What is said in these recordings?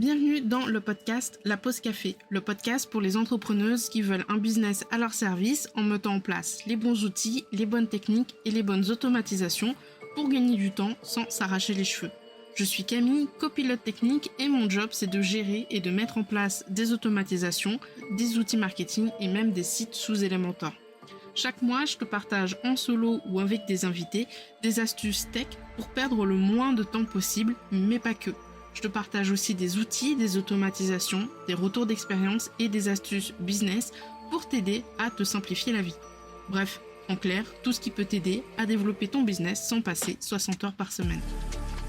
Bienvenue dans le podcast La Pause Café, le podcast pour les entrepreneuses qui veulent un business à leur service en mettant en place les bons outils, les bonnes techniques et les bonnes automatisations pour gagner du temps sans s'arracher les cheveux. Je suis Camille, copilote technique et mon job c'est de gérer et de mettre en place des automatisations, des outils marketing et même des sites sous Elementor. Chaque mois, je te partage en solo ou avec des invités des astuces tech pour perdre le moins de temps possible, mais pas que. Je te partage aussi des outils, des automatisations, des retours d'expérience et des astuces business pour t'aider à te simplifier la vie. Bref, en clair, tout ce qui peut t'aider à développer ton business sans passer 60 heures par semaine.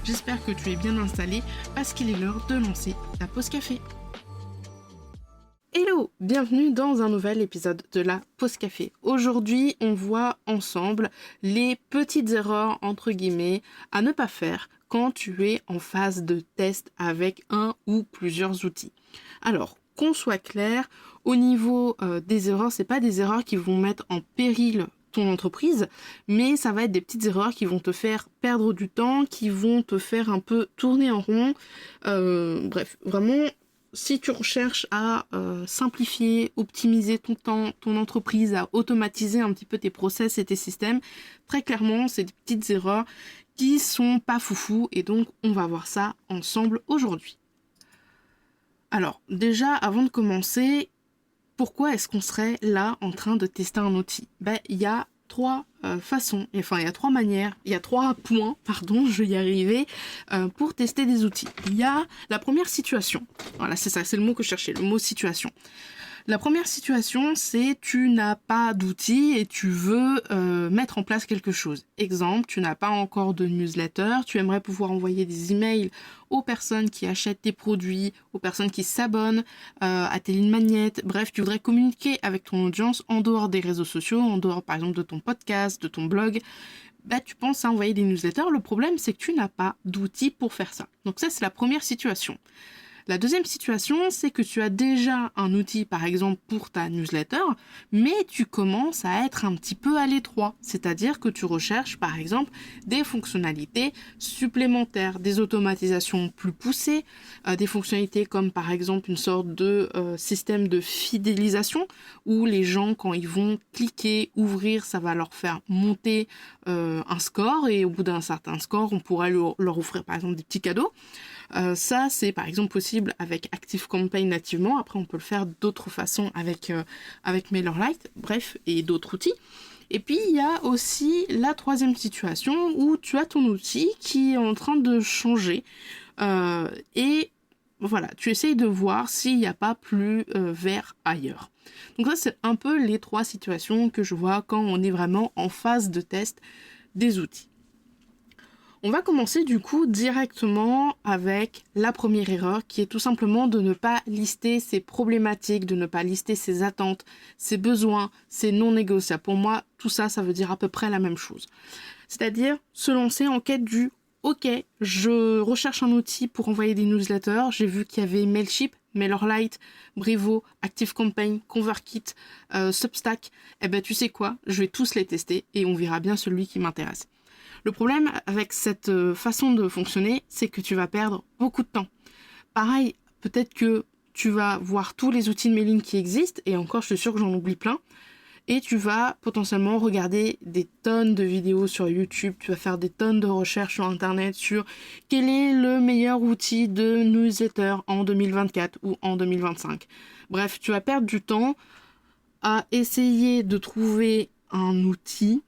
J'espère que tu es bien installé parce qu'il est l'heure de lancer ta pause café. Hello, bienvenue dans un nouvel épisode de la pause café. Aujourd'hui, on voit ensemble les petites erreurs entre guillemets à ne pas faire quand tu es en phase de test avec un ou plusieurs outils. Alors, qu'on soit clair, au niveau des erreurs, c'est pas des erreurs qui vont mettre en péril ton entreprise, mais ça va être des petites erreurs qui vont te faire perdre du temps, qui vont te faire un peu tourner en rond. Bref, vraiment, si tu recherches à simplifier, optimiser ton temps, ton entreprise, à automatiser un petit peu tes process et tes systèmes, très clairement, c'est des petites erreurs qui sont pas foufou et donc on va voir ça ensemble aujourd'hui. Alors, déjà, avant de commencer, pourquoi est-ce qu'on serait là en train de tester un outil ? Il y a trois façons, enfin il y a trois manières, il y a trois points, je vais y arriver, pour tester des outils. Il y a la première situation, voilà c'est ça, c'est le mot que je cherchais, le mot situation. La première situation, c'est tu n'as pas d'outils et tu veux mettre en place quelque chose. Exemple, tu n'as pas encore de newsletter, tu aimerais pouvoir envoyer des emails aux personnes qui achètent tes produits, aux personnes qui s'abonnent à tes lignes magnettes. Bref, tu voudrais communiquer avec ton audience en dehors des réseaux sociaux, en dehors par exemple de ton podcast, de ton blog. Tu penses à envoyer des newsletters. Le problème, c'est que tu n'as pas d'outils pour faire ça. Donc ça, c'est la première situation. La deuxième situation, c'est que tu as déjà un outil, par exemple, pour ta newsletter, mais tu commences à être un petit peu à l'étroit. C'est-à-dire que tu recherches, par exemple, des fonctionnalités supplémentaires, des automatisations plus poussées, des fonctionnalités comme, par exemple, une sorte de système de fidélisation où les gens, quand ils vont cliquer, ouvrir, ça va leur faire monter un score et au bout d'un certain score, on pourrait leur offrir, par exemple, des petits cadeaux. Ça, c'est par exemple possible avec ActiveCampaign nativement. Après, on peut le faire d'autres façons avec MailerLite, bref, et d'autres outils. Et puis, il y a aussi la troisième situation où tu as ton outil qui est en train de changer. Et voilà, tu essayes de voir s'il n'y a pas plus vert ailleurs. Donc ça, c'est un peu les trois situations que je vois quand on est vraiment en phase de test des outils. On va commencer du coup directement avec la première erreur qui est tout simplement de ne pas lister ses problématiques, de ne pas lister ses attentes, ses besoins, ses non négociables. Pour moi, tout ça, ça veut dire à peu près la même chose. C'est-à-dire se lancer en quête du « Ok, je recherche un outil pour envoyer des newsletters, j'ai vu qu'il y avait Mailchimp, MailerLite, Brevo, ActiveCampaign, ConvertKit, Substack. Tu sais quoi, je vais tous les tester et on verra bien celui qui m'intéresse. » Le problème avec cette façon de fonctionner, c'est que tu vas perdre beaucoup de temps. Pareil, peut-être que tu vas voir tous les outils de mailing qui existent, et encore, je suis sûre que j'en oublie plein, et tu vas potentiellement regarder des tonnes de vidéos sur YouTube, tu vas faire des tonnes de recherches sur Internet sur quel est le meilleur outil de newsletter en 2024 ou en 2025. Bref, tu vas perdre du temps à essayer de trouver un outil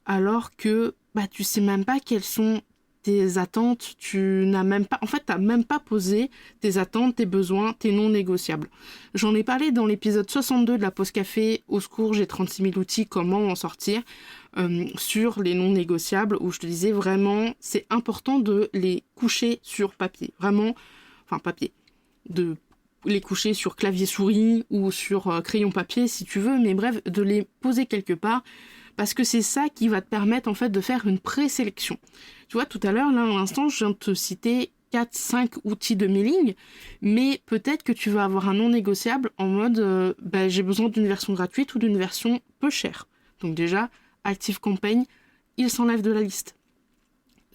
alors que tu sais même pas quelles sont tes attentes, t'as même pas posé tes attentes, tes besoins, tes non négociables. J'en ai parlé dans l'épisode 62 de la pause café, au secours, j'ai 36 000 outils, comment en sortir, sur les non négociables, où je te disais vraiment, c'est important de les coucher sur papier, de les coucher sur clavier souris ou sur crayon papier si tu veux, mais bref, de les poser quelque part, parce que c'est ça qui va te permettre en fait de faire une présélection. Tu vois, tout à l'heure, là, à l'instant, je viens de te citer 4-5 outils de mailing, mais peut-être que tu vas avoir un non négociable en mode j'ai besoin d'une version gratuite ou d'une version peu chère. Donc déjà, ActiveCampaign, il s'enlève de la liste.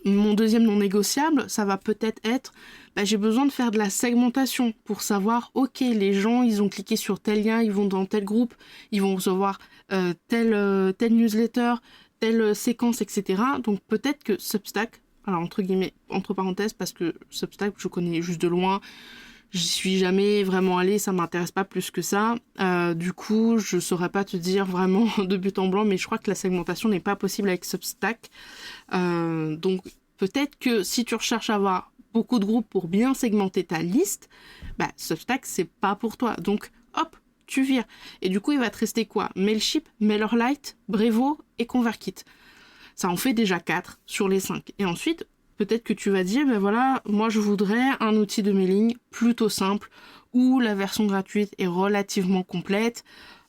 Mon deuxième non négociable, ça va peut-être être, j'ai besoin de faire de la segmentation pour savoir, ok, les gens, ils ont cliqué sur tel lien, ils vont dans tel groupe, ils vont recevoir telle newsletter, telle séquence, etc. Donc peut-être que Substack, alors entre guillemets, entre parenthèses, parce que Substack, je connais juste de loin, j'y suis jamais vraiment allée, ça m'intéresse pas plus que ça. Du coup, je saurais pas te dire vraiment de but en blanc, mais je crois que la segmentation n'est pas possible avec Substack. Donc peut-être que si tu recherches à avoir beaucoup de groupes pour bien segmenter ta liste, Substack c'est pas pour toi. Donc hop, tu vires. Et du coup, il va te rester quoi? Mailchimp, MailerLite, Brevo et ConvertKit. Ça en fait déjà 4 sur les 5. Et ensuite, peut-être que tu vas dire, voilà, moi je voudrais un outil de mailing plutôt simple, où la version gratuite est relativement complète.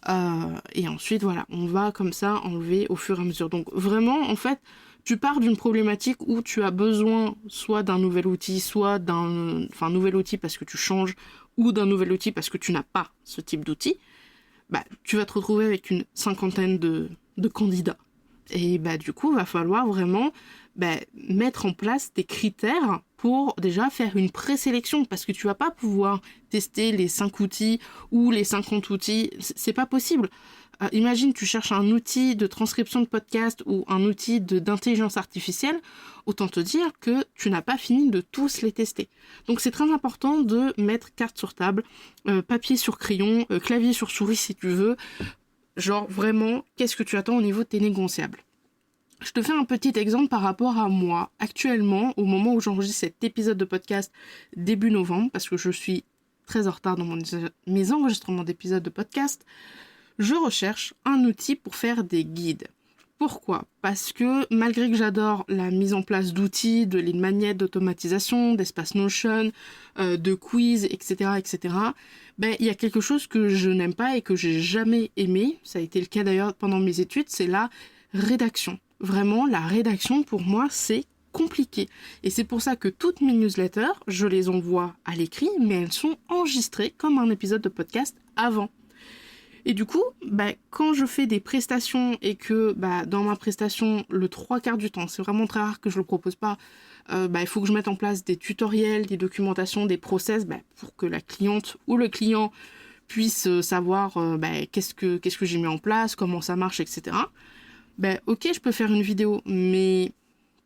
Et ensuite, voilà, on va comme ça enlever au fur et à mesure. Donc vraiment, en fait, tu pars d'une problématique où tu as besoin soit d'un nouvel outil, soit d'un nouvel outil parce que tu changes, ou d'un nouvel outil parce que tu n'as pas ce type d'outil. Tu vas te retrouver avec une cinquantaine de candidats. Et du coup, il va falloir vraiment mettre en place des critères pour déjà faire une présélection, parce que tu vas pas pouvoir tester les 5 outils ou les 50 outils, c'est pas possible. Imagine, tu cherches un outil de transcription de podcast ou un outil d'intelligence artificielle, autant te dire que tu n'as pas fini de tous les tester. Donc c'est très important de mettre carte sur table, papier sur crayon, clavier sur souris si tu veux, genre vraiment, qu'est-ce que tu attends au niveau de tes négociables. Je te fais un petit exemple par rapport à moi. Actuellement, au moment où j'enregistre cet épisode de podcast début novembre, parce que je suis très en retard dans mes enregistrements d'épisodes de podcast, je recherche un outil pour faire des guides. Pourquoi? Parce que malgré que j'adore la mise en place d'outils, de lignes magnètes, d'automatisation, d'espace Notion, de quiz, etc., etc., il y a quelque chose que je n'aime pas et que j'ai jamais aimé, ça a été le cas d'ailleurs pendant mes études, c'est la rédaction. Vraiment, la rédaction, pour moi, c'est compliqué. Et c'est pour ça que toutes mes newsletters, je les envoie à l'écrit, mais elles sont enregistrées comme un épisode de podcast avant. Et du coup, quand je fais des prestations et que dans ma prestation, le 3/4 du temps, c'est vraiment très rare que je le propose pas, il faut que je mette en place des tutoriels, des documentations, des process, pour que la cliente ou le client puisse savoir qu'est-ce que j'ai mis en place, comment ça marche, etc. Ok, je peux faire une vidéo, mais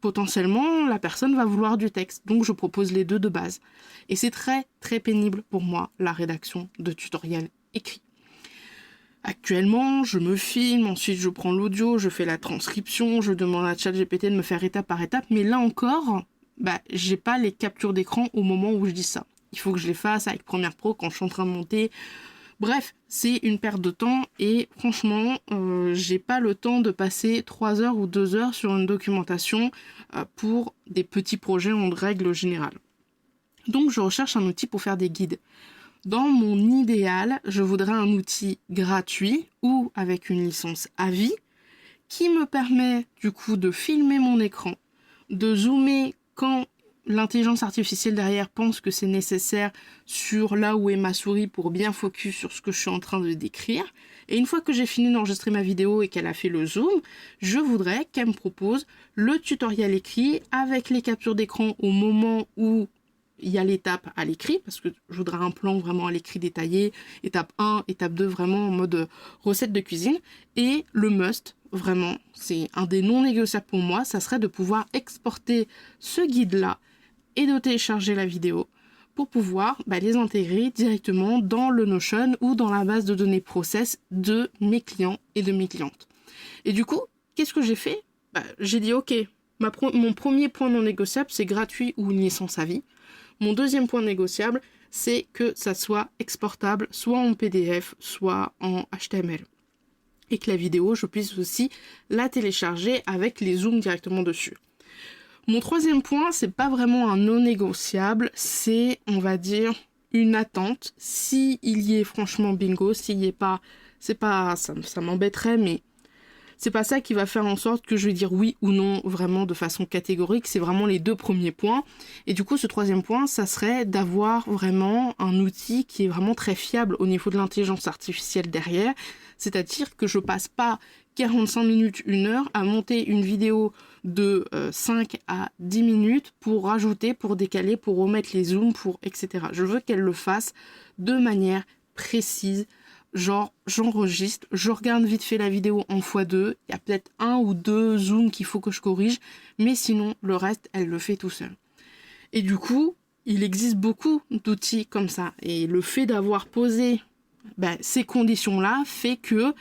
potentiellement, la personne va vouloir du texte. Donc, je propose les deux de base. Et c'est très, très pénible pour moi, la rédaction de tutoriels écrits. Actuellement, je me filme, ensuite je prends l'audio, je fais la transcription, je demande à ChatGPT de me faire étape par étape, mais là encore, j'ai pas les captures d'écran au moment où je dis ça. Il faut que je les fasse avec Premiere Pro quand je suis en train de monter. Bref, c'est une perte de temps et franchement, j'ai pas le temps de passer 3 heures ou 2 heures sur une documentation pour des petits projets en règle générale. Donc je recherche un outil pour faire des guides. Dans mon idéal, je voudrais un outil gratuit ou avec une licence à vie qui me permet du coup de filmer mon écran, de zoomer quand l'intelligence artificielle derrière pense que c'est nécessaire sur là où est ma souris pour bien focus sur ce que je suis en train de décrire. Et une fois que j'ai fini d'enregistrer ma vidéo et qu'elle a fait le zoom, je voudrais qu'elle me propose le tutoriel écrit avec les captures d'écran au moment où il y a l'étape à l'écrit, parce que je voudrais un plan vraiment à l'écrit détaillé, étape 1, étape 2, vraiment en mode recette de cuisine. Et le must, vraiment, c'est un des non négociables pour moi, ça serait de pouvoir exporter ce guide-là et de télécharger la vidéo pour pouvoir les intégrer directement dans le Notion ou dans la base de données process de mes clients et de mes clientes. Et du coup, qu'est-ce que j'ai fait? J'ai dit ok, mon premier point non négociable, c'est gratuit ou une licence à vie. Mon deuxième point négociable, c'est que ça soit exportable soit en PDF, soit en HTML. Et que la vidéo, je puisse aussi la télécharger avec les zooms directement dessus. Mon troisième point, c'est pas vraiment un non négociable, c'est, on va dire, une attente. Si il y est franchement bingo, s'il y est pas, ça m'embêterait, mais c'est pas ça qui va faire en sorte que je vais dire oui ou non vraiment de façon catégorique, c'est vraiment les deux premiers points. Et du coup, ce troisième point, ça serait d'avoir vraiment un outil qui est vraiment très fiable au niveau de l'intelligence artificielle derrière, c'est-à-dire que je passe pas 45 minutes, 1 heure à monter une vidéo de 5 à 10 minutes pour rajouter, pour décaler, pour remettre les zooms, pour etc. Je veux qu'elle le fasse de manière précise. Genre, j'enregistre, je regarde vite fait la vidéo en x2, il y a peut-être 1 ou 2 zooms qu'il faut que je corrige, mais sinon, le reste, elle le fait tout seul. Et du coup, il existe beaucoup d'outils comme ça. Et le fait d'avoir posé ces conditions-là fait que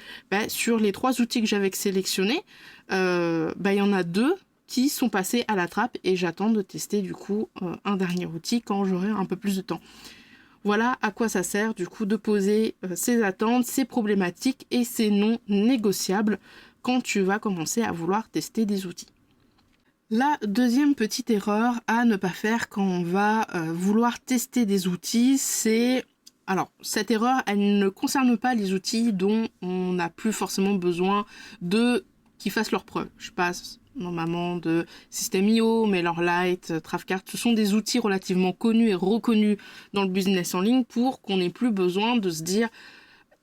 sur les 3 outils que j'avais sélectionnés, il y en a 2 qui sont passés à la trappe et j'attends de tester du coup un dernier outil quand j'aurai un peu plus de temps. Voilà à quoi ça sert du coup de poser ses attentes, ses problématiques et ses non négociables quand tu vas commencer à vouloir tester des outils. La deuxième petite erreur à ne pas faire quand on va vouloir tester des outils, c'est... Alors, cette erreur, elle ne concerne pas les outils dont on n'a plus forcément besoin qu'ils fassent leurs preuves. Je passe normalement de System.io, MailerLite, Travecart. Ce sont des outils relativement connus et reconnus dans le business en ligne pour qu'on n'ait plus besoin de se dire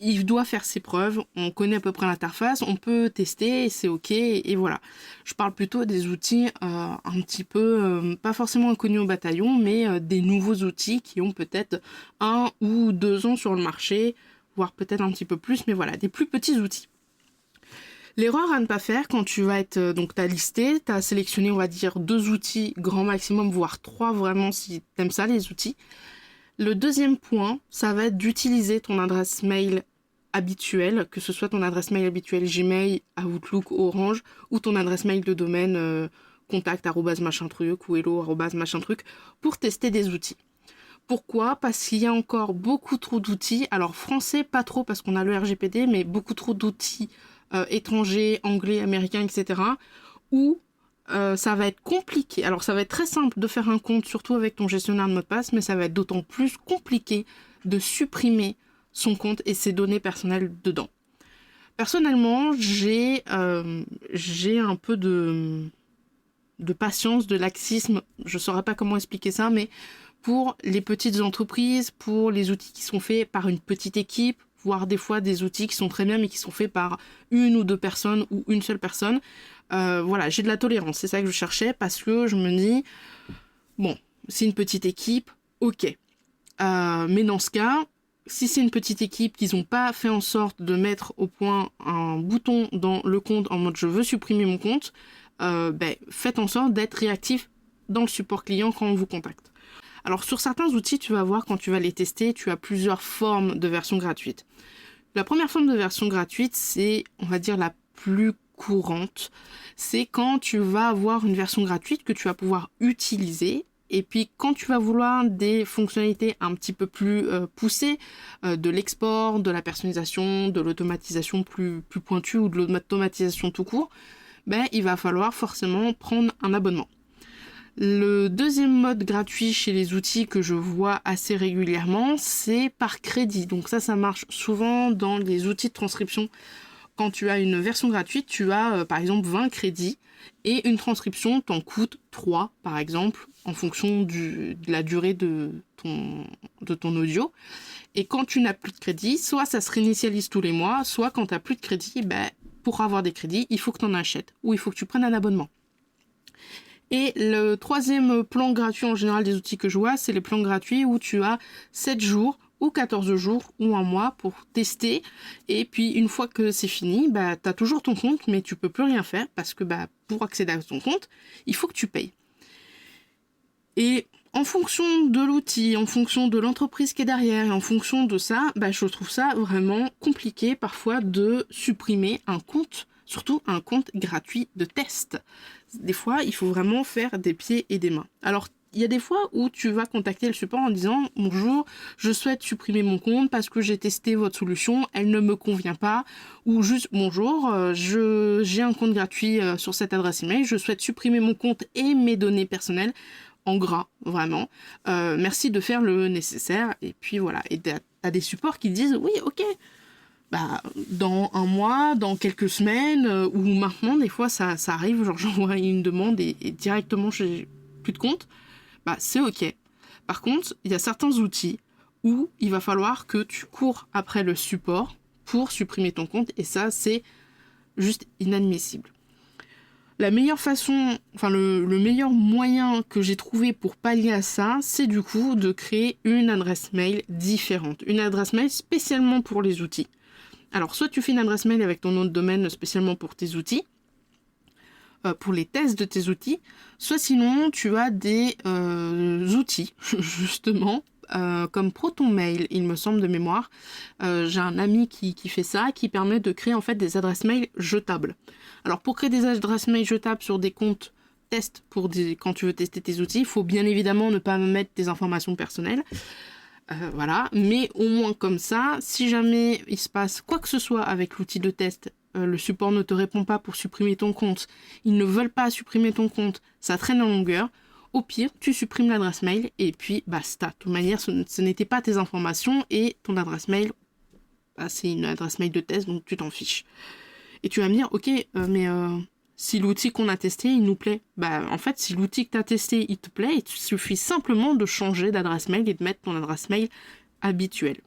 il doit faire ses preuves, on connaît à peu près l'interface, on peut tester, c'est ok, et voilà. Je parle plutôt des outils un petit peu, pas forcément inconnus au bataillon, mais des nouveaux outils qui ont peut-être 1 ou 2 ans sur le marché, voire peut-être un petit peu plus, mais voilà, des plus petits outils. L'erreur à ne pas faire quand tu vas être, donc t'as listé, t'as sélectionné on va dire 2 outils grand maximum, voire 3 vraiment si t'aimes ça les outils. Le deuxième point, ça va être d'utiliser ton adresse mail habituelle, que ce soit ton adresse mail habituelle Gmail, Outlook, Orange, ou ton adresse mail de domaine contact@machin-truc ou hello@machin-truc pour tester des outils. Pourquoi ? Parce qu'il y a encore beaucoup trop d'outils, alors français pas trop parce qu'on a le RGPD, mais beaucoup trop d'outils étrangers, anglais, américains, etc. où ça va être compliqué. Alors ça va être très simple de faire un compte, surtout avec ton gestionnaire de mot de passe, mais ça va être d'autant plus compliqué de supprimer son compte et ses données personnelles dedans. Personnellement, j'ai un peu de patience, de laxisme, je ne saurais pas comment expliquer ça, mais pour les petites entreprises, pour les outils qui sont faits par une petite équipe, voire des fois des outils qui sont très bien mais qui sont faits par 1 ou 2 personnes ou une seule personne, voilà, j'ai de la tolérance, c'est ça que je cherchais parce que je me dis, bon, c'est une petite équipe, ok. Mais dans ce cas, si c'est une petite équipe qu'ils n'ont pas fait en sorte de mettre au point un bouton dans le compte en mode je veux supprimer mon compte, faites en sorte d'être réactif dans le support client quand on vous contacte. Alors sur certains outils, tu vas voir quand tu vas les tester, tu as plusieurs formes de version gratuite. La première forme de version gratuite, c'est, on va dire, la plus courante. C'est quand tu vas avoir une version gratuite que tu vas pouvoir utiliser. Et puis quand tu vas vouloir des fonctionnalités un petit peu plus poussées, de l'export, de la personnalisation, de l'automatisation plus pointue ou de l'automatisation tout court, il va falloir forcément prendre un abonnement. Le deuxième mode gratuit chez les outils que je vois assez régulièrement, c'est par crédit. Donc ça marche souvent dans les outils de transcription. Quand tu as une version gratuite, tu as par exemple 20 crédits et une transcription t'en coûte 3 par exemple en fonction de la durée de ton audio. Et quand tu n'as plus de crédit, soit ça se réinitialise tous les mois, soit quand tu n'as plus de crédit, pour avoir des crédits, il faut que tu en achètes ou il faut que tu prennes un abonnement. Et le troisième plan gratuit en général des outils que je vois, c'est les plans gratuits où tu as 7 jours ou 14 jours ou un mois pour tester. Et puis une fois que c'est fini, tu as toujours ton compte, mais tu peux plus rien faire parce que pour accéder à ton compte, il faut que tu payes. Et en fonction de l'outil, en fonction de l'entreprise qui est derrière, et en fonction de ça, je trouve ça vraiment compliqué parfois de supprimer un compte, surtout un compte gratuit de test. Des fois, il faut vraiment faire des pieds et des mains. Alors, il y a des fois où tu vas contacter le support en disant « Bonjour, je souhaite supprimer mon compte parce que j'ai testé votre solution, elle ne me convient pas. » Ou juste « Bonjour, j'ai un compte gratuit sur cette adresse email, je souhaite supprimer mon compte et mes données personnelles. » En gras, vraiment. Merci de faire le nécessaire. Et puis voilà. Et t'as des supports qui disent « Oui, ok. » dans un mois, dans quelques semaines, ou maintenant, des fois, ça arrive, genre j'envoie une demande et directement, j'ai plus de compte, c'est ok. Par contre, il y a certains outils où il va falloir que tu cours après le support pour supprimer ton compte, et ça, c'est juste inadmissible. La meilleure façon, le meilleur moyen que j'ai trouvé pour pallier à ça, c'est du coup de créer une adresse mail différente. Une adresse mail spécialement pour les outils. Alors, soit tu fais une adresse mail avec ton nom de domaine spécialement pour tes outils, pour les tests de tes outils, soit sinon tu as des outils, justement, comme ProtonMail, il me semble de mémoire. J'ai un ami qui fait ça, qui permet de créer en fait des adresses mail jetables. Alors pour créer des adresses mail jetables sur des comptes test quand tu veux tester tes outils, il faut bien évidemment ne pas mettre tes informations personnelles. Voilà, mais au moins comme ça, si jamais il se passe quoi que ce soit avec l'outil de test, le support ne te répond pas pour supprimer ton compte, ils ne veulent pas supprimer ton compte, ça traîne en longueur, au pire, tu supprimes l'adresse mail et puis basta. De toute manière, ce n'était pas tes informations et ton adresse mail, c'est une adresse mail de test, donc tu t'en fiches. Et tu vas me dire, ok, mais si l'outil qu'on a testé, il nous plaît, en fait, si l'outil que tu as testé, il te plaît, il suffit simplement de changer d'adresse mail et de mettre ton adresse mail habituelle.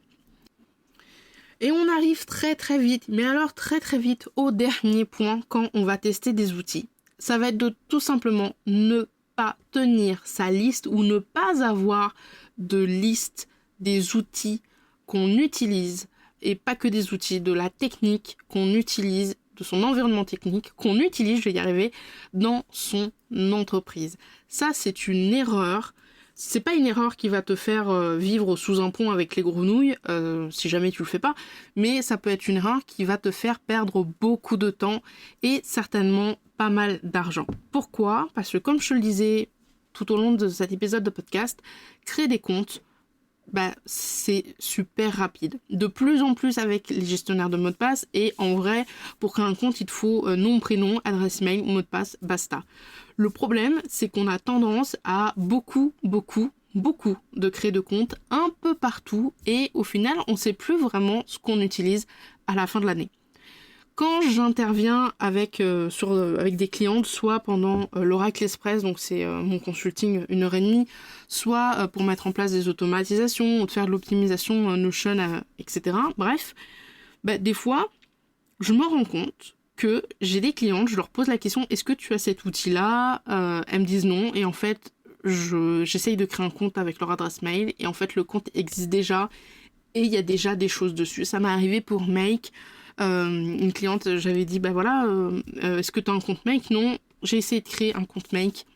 Et on arrive très très vite, mais alors très très vite au dernier point quand on va tester des outils. Ça va être de tout simplement ne pas tenir sa liste ou ne pas avoir de liste des outils qu'on utilise, et pas que des outils, de la technique qu'on utilise, de son environnement technique qu'on utilise, je vais y arriver, dans son entreprise. Ça, c'est une erreur. C'est pas une erreur qui va te faire vivre sous un pont avec les grenouilles, si jamais tu le fais pas, mais ça peut être une erreur qui va te faire perdre beaucoup de temps et certainement pas mal d'argent. Pourquoi ? Parce que comme je te le disais tout au long de cet épisode de podcast, créer des comptes, c'est super rapide. De plus en plus avec les gestionnaires de mots de passe, et en vrai, pour créer un compte, il te faut nom, prénom, adresse mail, mot de passe, basta. Le problème, c'est qu'on a tendance à beaucoup de créer de comptes un peu partout, et au final, on ne sait plus vraiment ce qu'on utilise à la fin de l'année. Quand j'interviens avec des clientes, soit pendant l'Oracle Express, donc c'est mon consulting 1h30, soit pour mettre en place des automatisations, ou de faire de l'optimisation Notion, etc. Bref, des fois, je me rends compte que j'ai des clientes, je leur pose la question, est-ce que tu as cet outil-là ? Elles me disent non, et en fait, j'essaye de créer un compte avec leur adresse mail, et en fait, le compte existe déjà, et il y a déjà des choses dessus. Ça m'est arrivé pour Make. Une cliente, j'avais dit, est-ce que tu as un compte Make ? Non, j'ai essayé de créer un compte Make.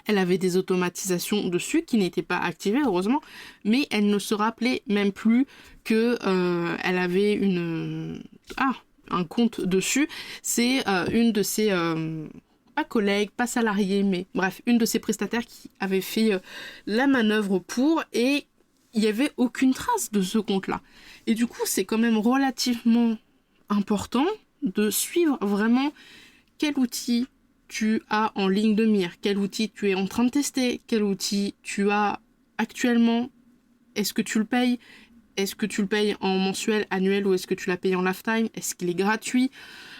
Elle avait des automatisations dessus qui n'étaient pas activées, heureusement, mais elle ne se rappelait même plus que elle avait un compte dessus. C'est une de ses pas collègues, pas salariés, mais bref, une de ses prestataires qui avait fait la manœuvre pour, et il n'y avait aucune trace de ce compte-là. Et du coup, c'est quand même relativement important de suivre vraiment quel outil tu as en ligne de mire, quel outil tu es en train de tester, quel outil tu as actuellement, est-ce que tu le payes, est-ce que tu le payes en mensuel, annuel, ou est-ce que tu l'as payé en lifetime, est-ce qu'il est gratuit.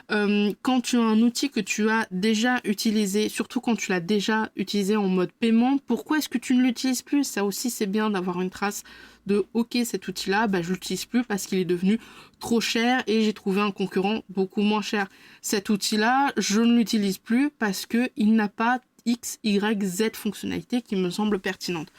Quand tu as un outil que tu as déjà utilisé, surtout quand tu l'as déjà utilisé en mode paiement, pourquoi est-ce que tu ne l'utilises plus ? Ça aussi, c'est bien d'avoir une trace de « ok, cet outil-là, je l'utilise plus parce qu'il est devenu trop cher et j'ai trouvé un concurrent beaucoup moins cher. Cet outil-là, je ne l'utilise plus parce qu'il n'a pas X, Y, Z fonctionnalités qui me semblent pertinentes. »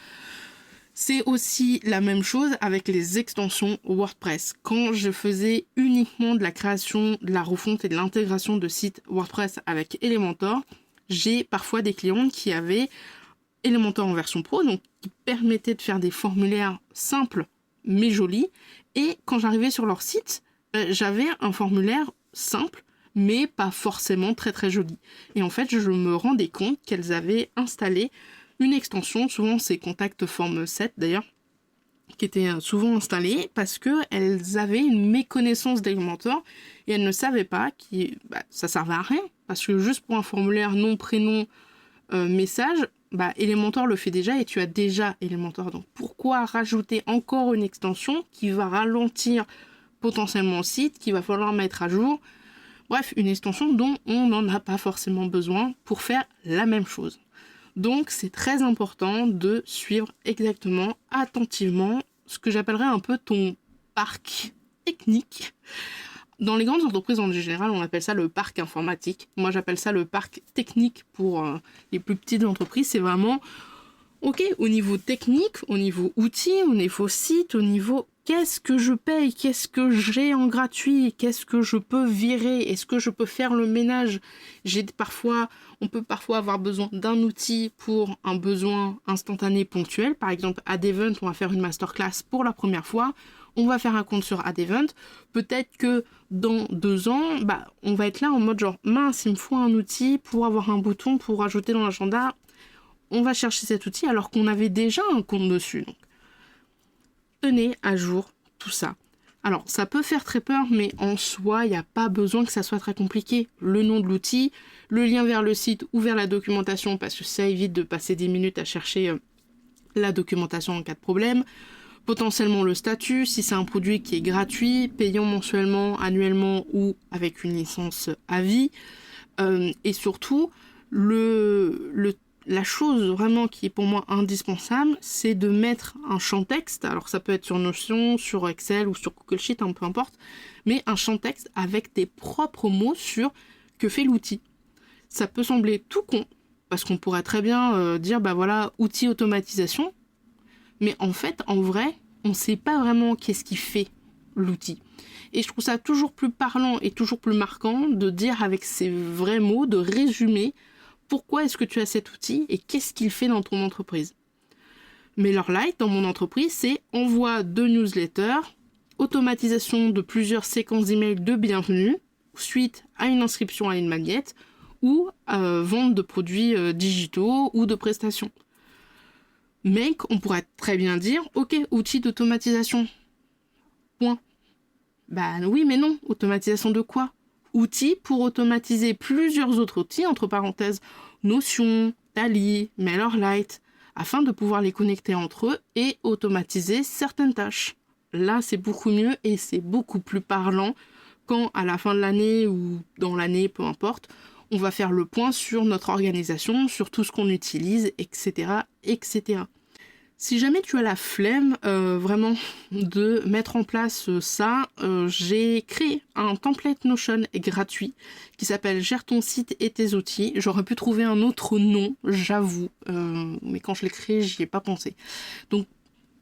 C'est aussi la même chose avec les extensions WordPress. Quand je faisais uniquement de la création, de la refonte et de l'intégration de sites WordPress avec Elementor, j'ai parfois des clients qui avaient Elementor en version pro, donc qui permettait de faire des formulaires simples mais jolis. Et quand j'arrivais sur leur site, j'avais un formulaire simple mais pas forcément très très joli. Et en fait, je me rendais compte qu'elles avaient installé une extension, souvent c'est Contact Form 7 d'ailleurs, qui était souvent installée parce qu'elles avaient une méconnaissance d'Elementor et elles ne savaient pas que ça servait à rien. Parce que juste pour un formulaire nom, prénom, message, Elementor le fait déjà et tu as déjà Elementor. Donc pourquoi rajouter encore une extension qui va ralentir potentiellement le site, qu'il va falloir mettre à jour ? Bref, une extension dont on n'en a pas forcément besoin pour faire la même chose. Donc c'est très important de suivre exactement, attentivement, ce que j'appellerais un peu ton parc technique Dans les grandes entreprises, en général, on appelle ça le parc informatique. Moi, j'appelle ça le parc technique pour les plus petites entreprises. C'est vraiment, ok, au niveau technique, au niveau outils, au niveau site, au niveau qu'est-ce que je paye, qu'est-ce que j'ai en gratuit, qu'est-ce que je peux virer, est-ce que je peux faire le ménage. On peut parfois avoir besoin d'un outil pour un besoin instantané ponctuel. Par exemple, à Adevent, on va faire une masterclass pour la première fois. On va faire un compte sur Adevent. Peut-être que dans 2 ans, on va être là en mode genre, mince, il me faut un outil pour avoir un bouton pour rajouter dans l'agenda. On va chercher cet outil alors qu'on avait déjà un compte dessus. Donc, tenez à jour tout ça. Alors, ça peut faire très peur, mais en soi, il n'y a pas besoin que ça soit très compliqué. Le nom de l'outil, le lien vers le site ou vers la documentation, parce que ça évite de passer 10 minutes à chercher la documentation en cas de problème. Potentiellement le statut, si c'est un produit qui est gratuit, payant mensuellement, annuellement ou avec une licence à vie. Et surtout, la chose vraiment qui est pour moi indispensable, c'est de mettre un champ texte. Alors ça peut être sur Notion, sur Excel ou sur Google Sheet, peu importe. Mais un champ texte avec tes propres mots sur que fait l'outil. Ça peut sembler tout con, parce qu'on pourrait très bien dire, outil automatisation. Mais en fait, en vrai, on ne sait pas vraiment qu'est-ce qui fait l'outil. Et je trouve ça toujours plus parlant et toujours plus marquant de dire avec ces vrais mots, de résumer pourquoi est-ce que tu as cet outil et qu'est-ce qu'il fait dans ton entreprise. MailerLite, dans mon entreprise, c'est envoi de newsletters, automatisation de plusieurs séquences d'emails de bienvenue, suite à une inscription à une magnette, ou vente de produits digitaux ou de prestations. Make, on pourrait très bien dire, ok, outil d'automatisation. Point. Oui, mais non. Automatisation de quoi? Outil pour automatiser plusieurs autres outils, entre parenthèses, Notion, Tally, MailerLite, afin de pouvoir les connecter entre eux et automatiser certaines tâches. Là, c'est beaucoup mieux et c'est beaucoup plus parlant quand, à la fin de l'année ou dans l'année, peu importe, on va faire le point sur notre organisation, sur tout ce qu'on utilise, etc., etc. Si jamais tu as la flemme vraiment de mettre en place ça, j'ai créé un template Notion gratuit qui s'appelle Gère ton site et tes outils. J'aurais pu trouver un autre nom, j'avoue, mais quand je l'ai créé, j'y ai pas pensé. Donc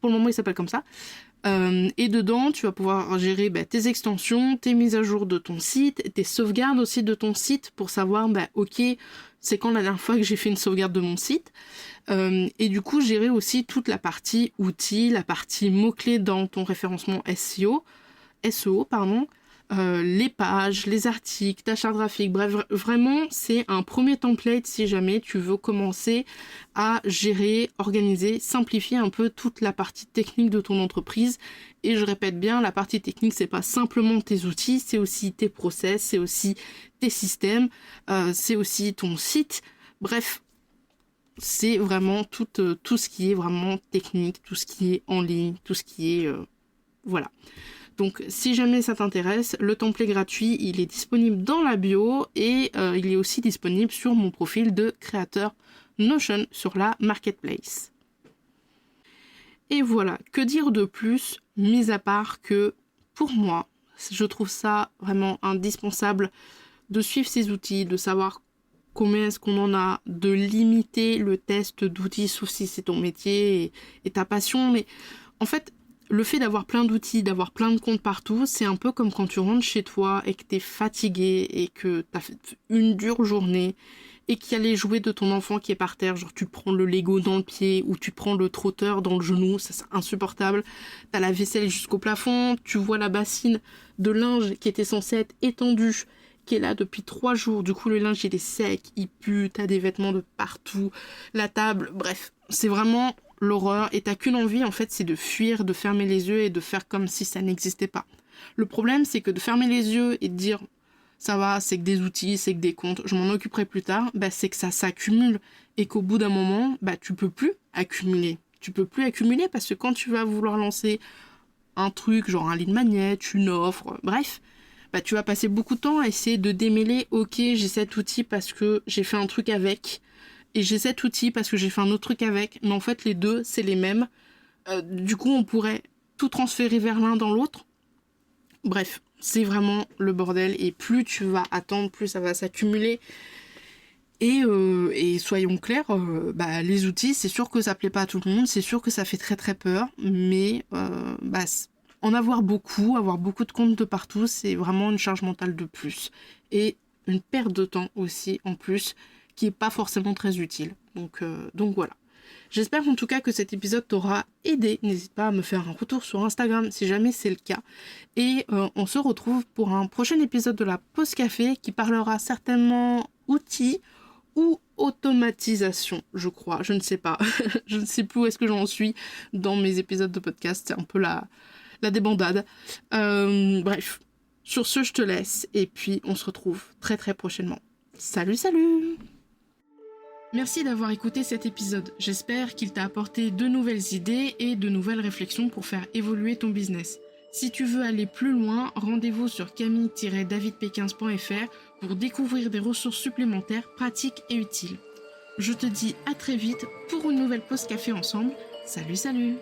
pour le moment, il s'appelle comme ça. Et dedans, tu vas pouvoir gérer tes extensions, tes mises à jour de ton site, tes sauvegardes aussi de ton site pour savoir, ok, c'est quand la dernière fois que j'ai fait une sauvegarde de mon site. Et du coup, gérer aussi toute la partie outils, la partie mots-clés dans ton référencement SEO, les pages, les articles, ta charte graphique, bref, vraiment, c'est un premier template si jamais tu veux commencer à gérer, organiser, simplifier un peu toute la partie technique de ton entreprise. Et je répète bien, la partie technique, c'est pas simplement tes outils, c'est aussi tes process, c'est aussi tes systèmes, c'est aussi ton site. Bref, c'est vraiment tout ce qui est vraiment technique, tout ce qui est en ligne, tout ce qui est... voilà. Donc si jamais ça t'intéresse, le template gratuit, il est disponible dans la bio et il est aussi disponible sur mon profil de créateur Notion sur la Marketplace. Et voilà, que dire de plus, mis à part que pour moi, je trouve ça vraiment indispensable de suivre ces outils, de savoir combien est-ce qu'on en a, de limiter le test d'outils, sauf si c'est ton métier et ta passion, mais en fait, le fait d'avoir plein d'outils, d'avoir plein de comptes partout, c'est un peu comme quand tu rentres chez toi et que t'es fatigué et que t'as fait une dure journée et qu'il y a les jouets de ton enfant qui est par terre, genre tu prends le Lego dans le pied ou tu prends le trotteur dans le genou, ça c'est insupportable. T'as la vaisselle jusqu'au plafond, tu vois la bassine de linge qui était censée être étendue, qui est là depuis 3 jours, du coup le linge il est sec, il pue, t'as des vêtements de partout, la table, bref, c'est vraiment... l'horreur, et t'as qu'une envie en fait, c'est de fuir, de fermer les yeux et de faire comme si ça n'existait pas. Le problème c'est que de fermer les yeux et de dire ça va, c'est que des outils, c'est que des comptes, je m'en occuperai plus tard, c'est que ça s'accumule et qu'au bout d'un moment, tu peux plus accumuler. Tu peux plus accumuler parce que quand tu vas vouloir lancer un truc, genre un lead magnet, une offre, bref, tu vas passer beaucoup de temps à essayer de démêler, ok, j'ai cet outil parce que j'ai fait un truc avec, et j'ai cet outil parce que j'ai fait un autre truc avec, mais en fait les deux c'est les mêmes. Du coup on pourrait tout transférer vers l'un dans l'autre. Bref, c'est vraiment le bordel. Et plus tu vas attendre, plus ça va s'accumuler. Et soyons clairs, les outils, c'est sûr que ça plaît pas à tout le monde, c'est sûr que ça fait très très peur, mais en avoir beaucoup de comptes de partout, c'est vraiment une charge mentale de plus. Et une perte de temps aussi, en plus, qui est pas forcément très utile. Donc voilà. J'espère en tout cas que cet épisode t'aura aidé. N'hésite pas à me faire un retour sur Instagram si jamais c'est le cas. Et on se retrouve pour un prochain épisode de la Pause Café qui parlera certainement outils ou automatisation, je crois. Je ne sais pas. Je ne sais plus où est-ce que j'en suis dans mes épisodes de podcast. C'est un peu la débandade. Bref. Sur ce, je te laisse. Et puis, on se retrouve très très prochainement. Salut, salut! Merci d'avoir écouté cet épisode. J'espère qu'il t'a apporté de nouvelles idées et de nouvelles réflexions pour faire évoluer ton business. Si tu veux aller plus loin, rendez-vous sur camille-davidpekins.fr pour découvrir des ressources supplémentaires pratiques et utiles. Je te dis à très vite pour une nouvelle pause café ensemble. Salut, salut!